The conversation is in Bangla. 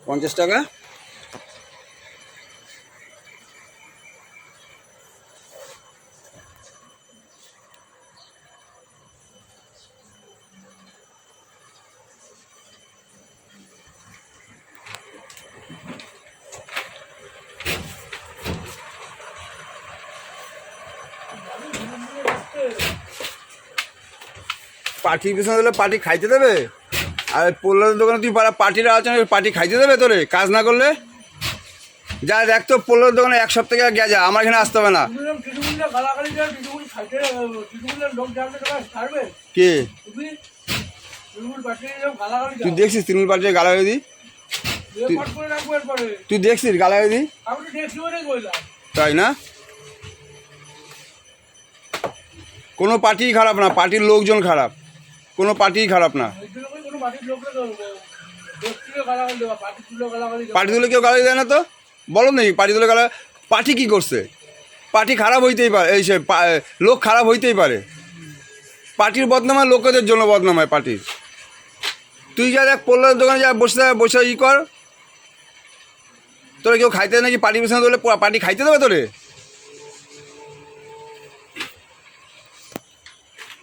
50 টাকা। পার্টির পিছনে দিলে পার্টি খাইতে দেবে? আর পোলার দোকানে তুই পার্টির আলোচনা, পার্টি খাইতে দেবে তোরে কাজ না করলে? যা দেখ তো, পোলার দোকানে 1 সপ্তাহ গিয়ে যা, আমার এখানে আসতে হবে না। কে তুই দেখছিস তৃণমূল পার্টির গালাগালি দি? তুই দেখছিস গালাগালি দি? তাই না? কোনো পার্টি খারাপ না, পার্টির লোকজন খারাপ, কোনো পার্টি খারাপ না। পার্টি তুলে কেউ গালাগালি দেয় না তো? বলো নাকি পার্টি তুলে গালা? পার্টি কী করছে? পার্টি খারাপ হইতেই পারে, এই সে লোক খারাপ হইতেই পারে। পার্টির বদনাম হয় লোকেদের জন্য, বদনাম হয় পার্টির। তুই যা দেখ, পোলার দোকানে যা বসে ই কর। তোরা কেউ খাইতে নাকি পার্টির পিছনে ধরলে পার্টি খাইতে দেবে তোরে?